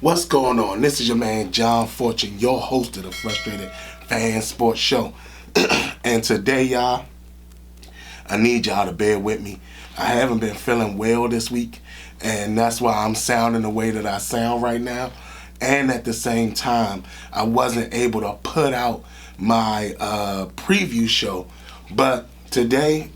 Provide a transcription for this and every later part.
What's going on? This is your man John Fortune, your host of the Frustrated Fan Sports Show. And today, y'all, I need y'all to bear with me. I haven't been feeling well this week, and that's why I'm sounding the way that I sound right now. And at the same time, I wasn't able to put out my preview show. But today,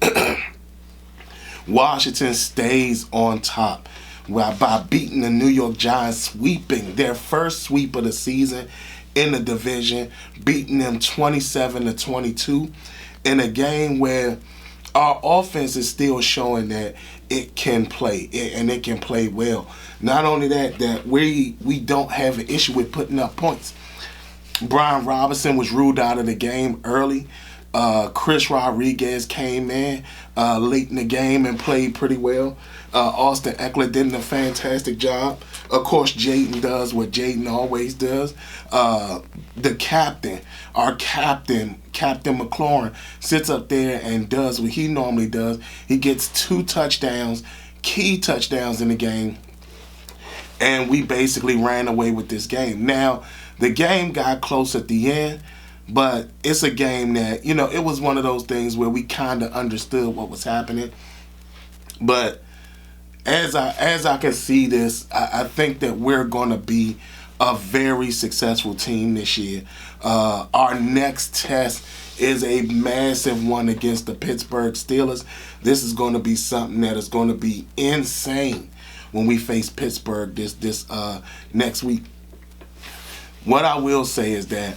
Washington stays on top by beating the New York Giants, sweeping their first sweep of the season in the division, beating them 27-22 in a game where our offense is still showing that it can play, and it can play well. Not only that we don't have an issue with putting up points. Brian Robinson was ruled out of the game early. Chris Rodriguez came in late in the game and played pretty well. Austin Eckler did a fantastic job. Of course, Jaden does what Jaden always does. The captain, our captain, Captain McLaurin, sits up there and does what he normally does. He gets 2 touchdowns, key touchdowns in the game, and we basically ran away with this game. Now, the game got close at the end, but it's a game that, it was one of those things where we kind of understood what was happening. But as I can see this, I think that we're going to be a very successful team this year. Our next test is a massive one against the Pittsburgh Steelers. This is going to be something that is going to be insane when we face Pittsburgh this next week. What I will say is that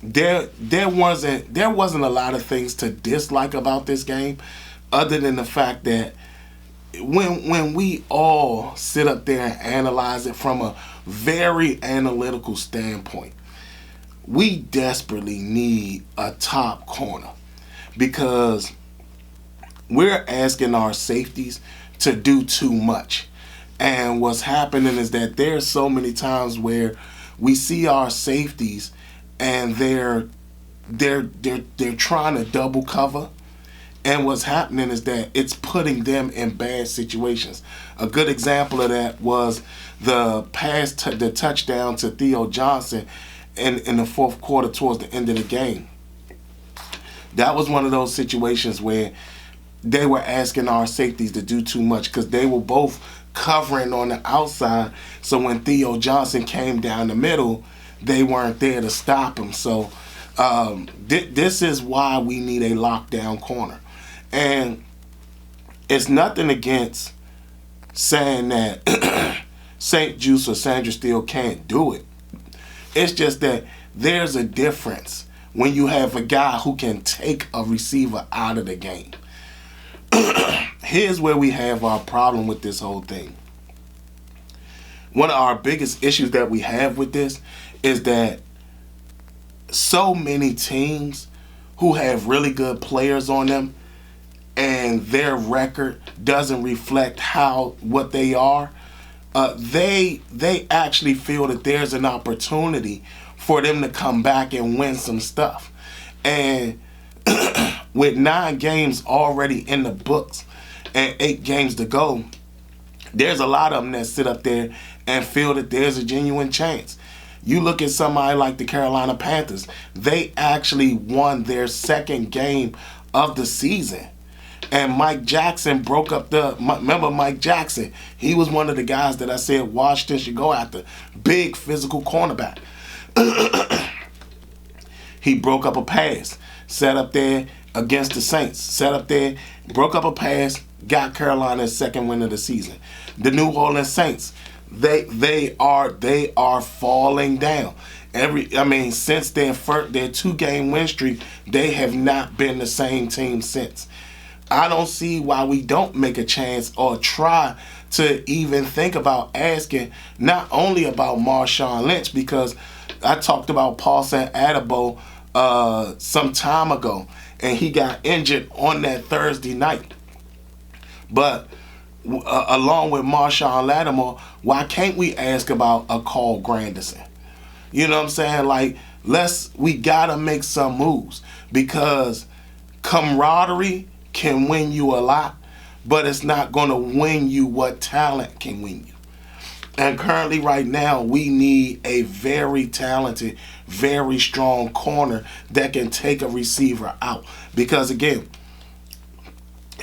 there wasn't a lot of things to dislike about this game, other than the fact that when we all sit up there and analyze it from a very analytical standpoint, we desperately need a top corner, because we're asking our safeties to do too much. And what's happening is that there's so many times where we see our safeties and they're trying to double cover. And what's happening is that it's putting them in bad situations. A good example of that was the the touchdown to Theo Johnson in the fourth quarter towards the end of the game. That was one of those situations where they were asking our safeties to do too much, because they were both covering on the outside. So when Theo Johnson came down the middle, they weren't there to stop him. So this is why we need a lockdown corner. And it's nothing against saying that St. Juice or Sandra Steele can't do it. It's just that there's a difference when you have a guy who can take a receiver out of the game. Here's where we have our problem with this whole thing. One of our biggest issues that we have with this is that so many teams who have really good players on them, and their record doesn't reflect what they are, they actually feel that there's an opportunity for them to come back and win some stuff. And with 9 games already in the books and 8 games to go, there's a lot of them that sit up there and feel that there's a genuine chance. You look at somebody like the Carolina Panthers. They actually won their second game of the season. And Mike Jackson broke up remember Mike Jackson? He was one of the guys that I said Washington should go after. Big physical cornerback. He broke up a pass, set up there against the Saints. Set up there, broke up a pass, got Carolina's second win of the season. The New Orleans Saints, they are falling down. Since their 2-game win streak, they have not been the same team since. I don't see why we don't make a chance or try to even think about asking not only about Marshawn Lynch, because I talked about Paulson Adebo some time ago, and he got injured on that Thursday night. But along with Marshawn Lattimore, why can't we ask about a Carl Granderson? You know what I'm saying? Like, we gotta make some moves, because camaraderie can win you a lot, but it's not gonna win you what talent can win you. And currently right now, we need a very talented, very strong corner that can take a receiver out. Because again,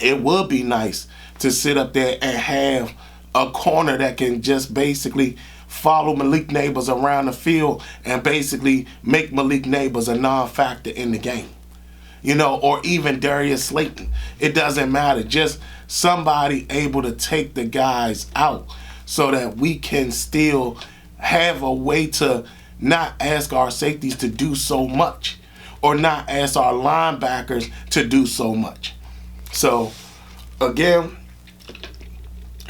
it would be nice to sit up there and have a corner that can just basically follow Malik Neighbors around the field and basically make Malik Neighbors a non-factor in the game. You know, or even Darius Slayton. It doesn't matter. Just somebody able to take the guys out so that we can still have a way to not ask our safeties to do so much, or not ask our linebackers to do so much. So, again,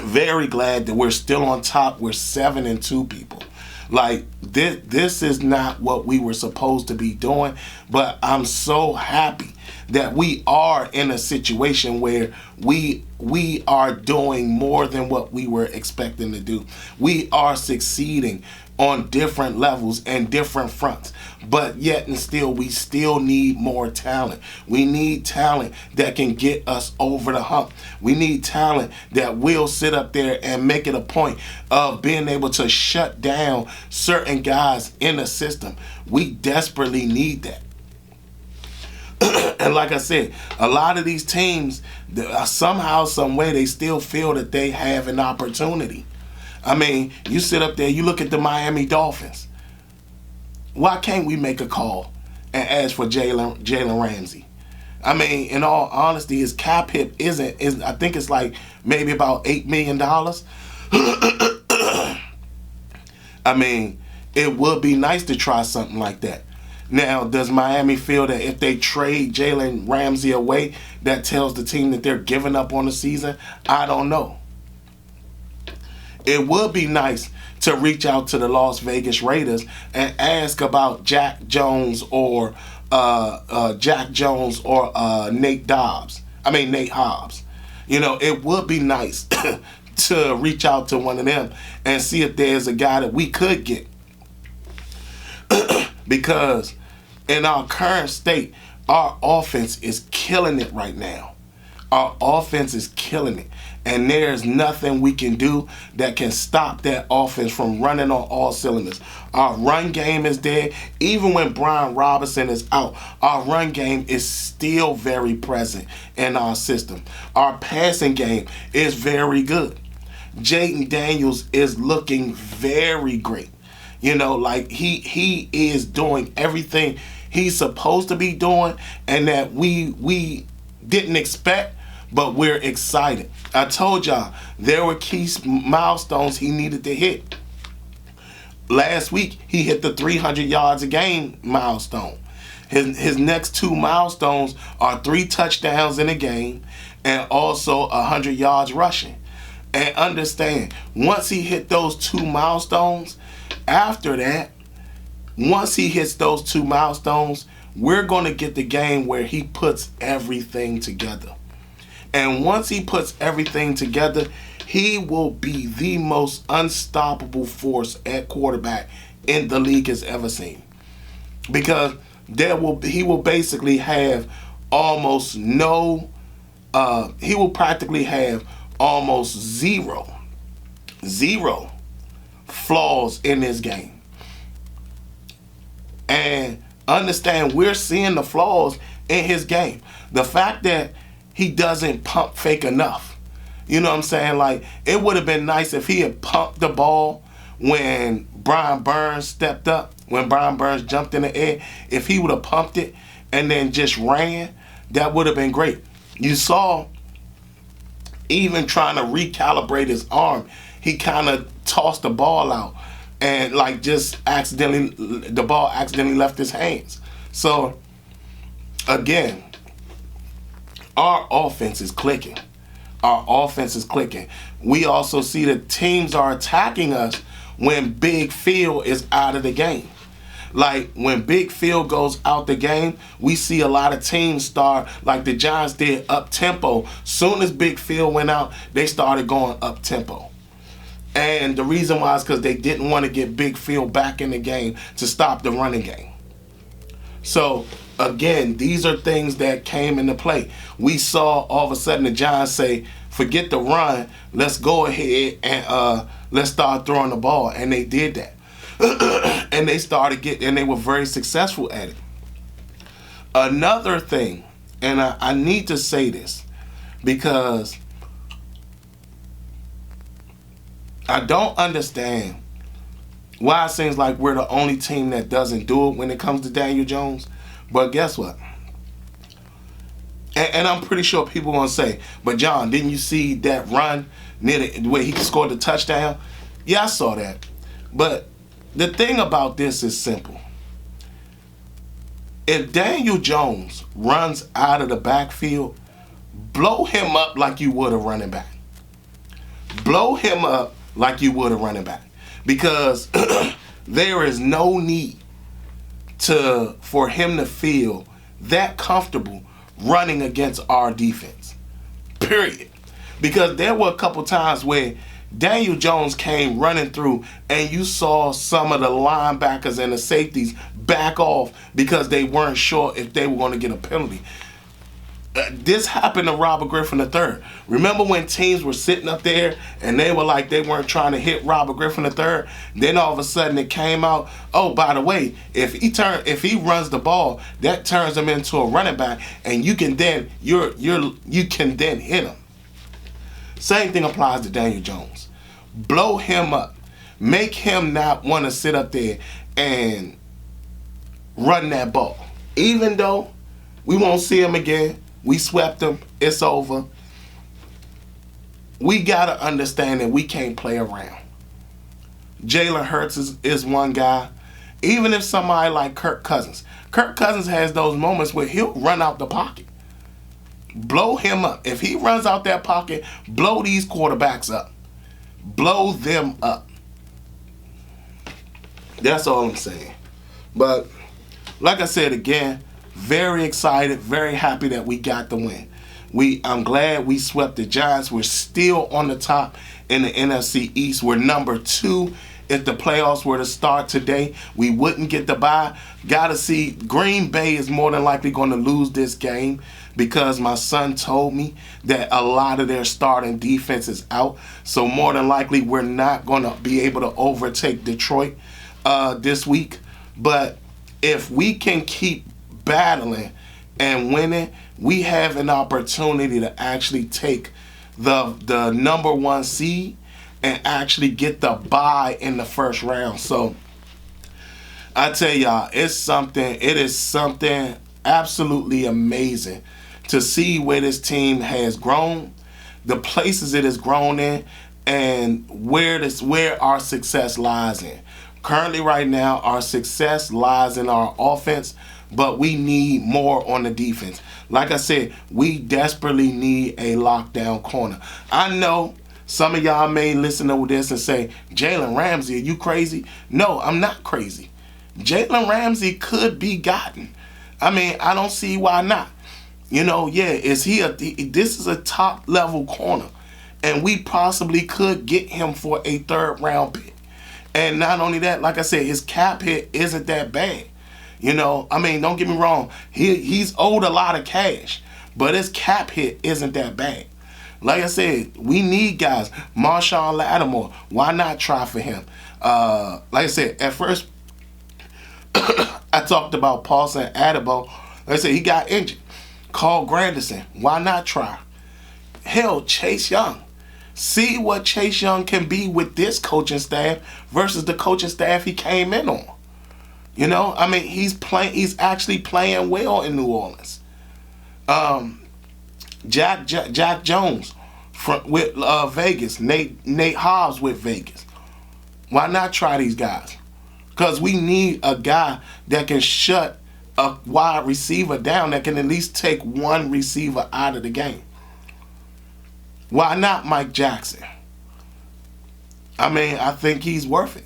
very glad that we're still on top. We're 7-2, people. Like, this is not what we were supposed to be doing, but I'm so happy that we are in a situation where we are doing more than what we were expecting to do. We are succeeding on different levels and different fronts, but yet and still, we still need more talent. We need talent that can get us over the hump. We need talent that will sit up there and make it a point of being able to shut down certain guys in the system. We desperately need that. And like I said, a lot of these teams, somehow, some way, they still feel that they have an opportunity. I mean, you sit up there, you look at the Miami Dolphins. Why can't we make a call and ask for Jalen Ramsey? I mean, in all honesty, his cap hit is I think it's like maybe about $8 million. I mean, it would be nice to try something like that. Now, does Miami feel that if they trade Jalen Ramsey away, that tells the team that they're giving up on the season? I don't know. It would be nice to reach out to the Las Vegas Raiders and ask about Jack Jones or Nate Hobbs. You know, it would be nice to reach out to one of them and see if there's a guy that we could get. Because in our current state, our offense is killing it right now. Our offense is killing it. And there's nothing we can do that can stop that offense from running on all cylinders. Our run game is there. Even when Brian Robinson is out, our run game is still very present in our system. Our passing game is very good. Jaden Daniels is looking very great. You know, like he is doing everything he's supposed to be doing, and that we didn't expect, but we're excited. I told y'all there were key milestones he needed to hit. Last week, he hit the 300 yards a game milestone. His next two milestones are 3 touchdowns in a game and also 100 yards rushing. And understand, once he hit those 2 milestones, after that, once he hits those 2 milestones, we're going to get the game where he puts everything together. And once he puts everything together, he will be the most unstoppable force at quarterback in the league has ever seen. Because he will basically have almost no, he will practically have almost zero flaws in his game. And understand, we're seeing the flaws in his game. The fact that he doesn't pump fake enough. You know what I'm saying? Like, it would have been nice if he had pumped the ball when Brian Burns stepped up, when Brian Burns jumped in the air. If he would have pumped it and then just ran, that would have been great. You saw, even trying to recalibrate his arm, he kind of tossed the ball out and like just the ball accidentally left his hands. So, again, our offense is clicking. Our offense is clicking. We also see that teams are attacking us when Big Phil is out of the game. Like when big field goes out the game, we see a lot of teams start like the Giants did up tempo. Soon as big field went out, they started going up tempo. And the reason why is because they didn't want to get big field back in the game to stop the running game. So again, these are things that came into play. We saw all of a sudden the Giants say, forget the run, let's go ahead and let's start throwing the ball. And they did that. And they and they were very successful at it. Another thing, and I need to say this because I don't understand why it seems like we're the only team that doesn't do it when it comes to Daniel Jones. But guess what? And I'm pretty sure people are going to say, but John, didn't you see that run where he scored the touchdown? Yeah, I saw that. But the thing about this is simple. If Daniel Jones runs out of the backfield, blow him up like you would a running back. Blow him up like you would a running back. Because there is no need for him to feel that comfortable running against our defense. Period. Because there were a couple times where Daniel Jones came running through and you saw some of the linebackers and the safeties back off because they weren't sure if they were going to get a penalty. This happened to Robert Griffin III. Remember when teams were sitting up there and they were like they weren't trying to hit Robert Griffin III? Then all of a sudden it came out, oh, by the way, if he runs the ball, that turns him into a running back, and you can then you can then hit him. Same thing applies to Daniel Jones. Blow him up. Make him not want to sit up there and run that ball. Even though we won't see him again. We swept them. It's over. We got to understand that we can't play around. Jalen Hurts is one guy. Even if somebody like Kirk Cousins has those moments where he'll run out the pocket. Blow him up. If he runs out that pocket, blow these quarterbacks up. Blow them up. That's all I'm saying. But like I said again, very excited, very happy that we got the win. I'm glad we swept the Giants. We're still on the top in the NFC East. We're number 2. If the playoffs were to start today, we wouldn't get the bye. Gotta see, Green Bay is more than likely going to lose this game because my son told me that a lot of their starting defense is out. So more than likely, we're not going to be able to overtake Detroit this week. But if we can keep battling and winning, we have an opportunity to actually take the number 1 seed and actually get the bye in the first round. So I tell y'all, it is something absolutely amazing to see where this team has grown, the places it has grown in, and where our success lies in. Currently right now, our success lies in our offense, but we need more on the defense. Like I said, we desperately need a lockdown corner. I know some of y'all may listen to this and say, Jalen Ramsey, are you crazy? No, I'm not crazy. Jalen Ramsey could be gotten. I mean, I don't see why not. This is a top level corner, and we possibly could get him for a 3rd round pick. And not only that, like I said, his cap hit isn't that bad. Don't get me wrong. He's owed a lot of cash, but his cap hit isn't that bad. Like I said, we need guys. Marshawn Lattimore, why not try for him? Like I said, at first, I talked about Paulson Adebo. Like I said, he got injured. Carl Granderson, why not try? Hell, Chase Young. See what Chase Young can be with this coaching staff versus the coaching staff he came in on. He's actually playing well in New Orleans. Jack Jones with Vegas. Nate Hobbs with Vegas. Why not try these guys? Because we need a guy that can shut a wide receiver down, that can at least take one receiver out of the game. Why not Mike Jackson? I think he's worth it.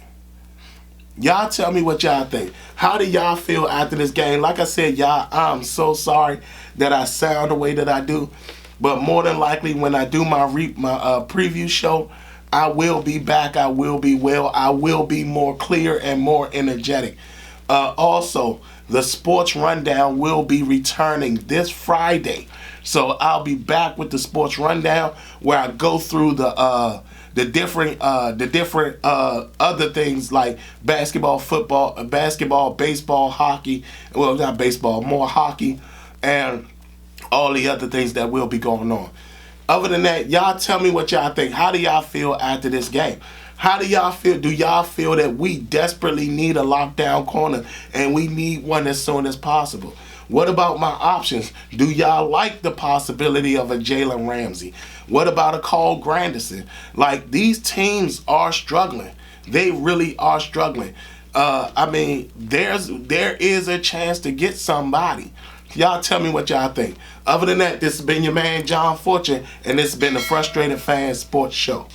Y'all tell me what y'all think. How do y'all feel after this game? Like I said, y'all, I'm so sorry that I sound the way that I do. But more than likely, when I do my preview show, I will be back. I will be well. I will be more clear and more energetic. Also, the sports rundown will be returning this Friday. So I'll be back with the sports rundown where I go through the different other things like basketball, baseball, hockey. Well, not baseball, more hockey, and all the other things that will be going on. Other than that, y'all tell me what y'all think. How do y'all feel after this game? How do y'all feel? Do y'all feel that we desperately need a lockdown corner and we need one as soon as possible? What about my options? Do y'all like the possibility of a Jalen Ramsey? What about a Carl Granderson? Like, these teams are struggling. They really are struggling. I mean, there is a chance to get somebody. Y'all tell me what y'all think. Other than that, this has been your man, John Fortune, and this has been the Frustrated Fan Sports Show.